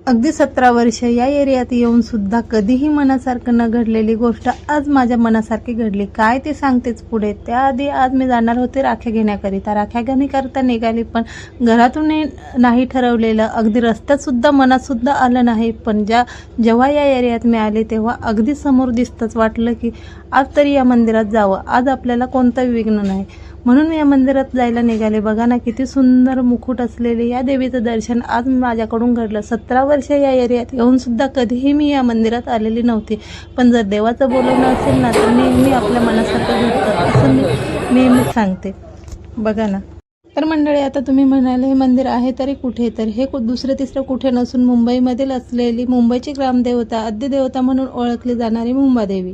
अगदी 17 वर्ष या एरियात येऊन सुद्धा कधीही मनासारखं न घडलेली गोष्ट आज माझ्या मनासारखी घडली. काय ते सांगतेच पुढे. त्याआधी आज मी जाणार होते राख्या घेण्याकरिता. राख्या घेण्याकरिता निघाली, पण घरातून नाही ठरवलेलं, अगदी रस्त्यात सुद्धा मनात सुद्धा आलं नाही. पण जेव्हा या एरियात मी आले तेव्हा अगदी समोर दिसतंच वाटलं की आज तरी या मंदिरात जावं. आज आपल्याला कोणतंही विघ्न नाही, म्हणून मी या मंदिरात जायला निघाले. बघा ना, किती सुंदर मुकुट असलेले या देवीचं दर्शन आज माझ्याकडून घडलं. 17 वर्ष या एरियात येऊन सुद्धा कधीही मी या मंदिरात आलेली नव्हती. पण जर देवाचं बोलवणं असेल ना, तर नेहमी आपल्या मनासारखं घडतं, असं मी नेहमीच सांगते. बघा ना. तर मंडळी, आता तुम्ही म्हणाले हे मंदिर आहे तरी कुठे, तर हे दुसरं तिसरं कुठे नसून मुंबईमधील असलेली मुंबईची ग्रामदेवता, आद्यदेवता म्हणून ओळखली जाणारी मुंबादेवी.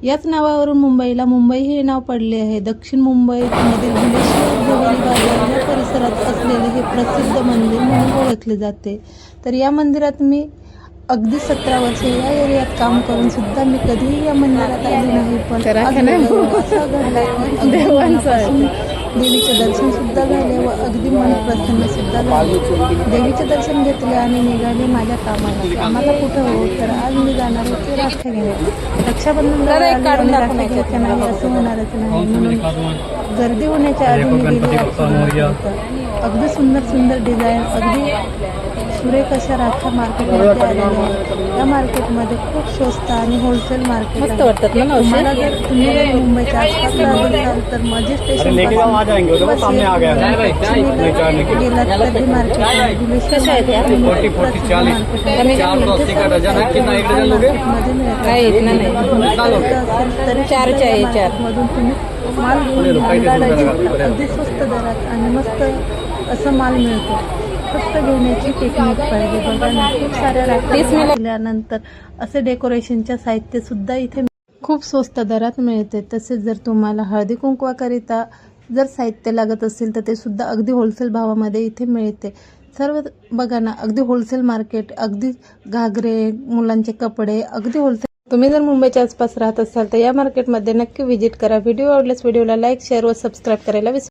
याच नावावरून मुंबईला मुंबई हे नाव पडले आहे. दक्षिण मुंबईमधील भुलेश्वर भवानी बाजार या परिसरात असलेले हे प्रसिद्ध मंदिर म्हणून ओळखले जाते. तर या मंदिरात मी अगदी 17 वर्ष या एरियात काम करून सुद्धा मी कधीही या मंदिरात आले नाही. पण असं घडलं, देवीचे दर्शन सुद्धा झाले व अगदी मन प्रसन्न सुद्धा झाले. देवीचे दर्शन घेतले आणि निघाले माझ्या कामाला. आम्हाला कुठं हो, तर आज मी जाणार होते राख्या घेण्यात. रक्षाबंधन राख्या घ्यायच्या नाही असं होणारच नाही, म्हणून गर्दी होण्याच्या आधी मी गेली राख्या. अगदी सुंदर सुंदर डिझाईन, अगदी सुरेख अशा राख्या मार्केटमध्ये आलेल्या आहेत. या मार्केटमध्ये खूप स्वस्त आणि होलसेल मार्केट आहे. तुम्हाला जर तुम्ही जर मुंबईच्या आसपास राहत असाल तर माझे स्टेशन गेलात तर मार्केट मधून तुम्ही माल अगदी स्वस्त दरात आणि मस्त असं माल मिळतो. फक्त घेण्याची टेक्निक पाहिजे. बघा ना, खूप साऱ्या राख्या मिळाल्यानंतर असे डेकोरेशनच्या साहित्य सुद्धा इथे खूप स्वस्त दरात मिळते. तसेच जर तुम्हाला हळदी कुंकवाकरिता जर साहित्य लागत असेल तर ते सुद्धा अगदी होलसेल भावामध्ये इथे मिळते. सर्व बघा ना, अगदी होलसेल मार्केट, अगदी घागरे, मुलांचे कपडे, अगदी होलसेल. तुम्ही जर मुंबईच्या आसपास राहत असाल तर या मार्केटमध्ये नक्की व्हिजिट करा. व्हिडिओ आवडल्यास व्हिडिओला लाईक, शेअर व सबस्क्राईब करायला विसरू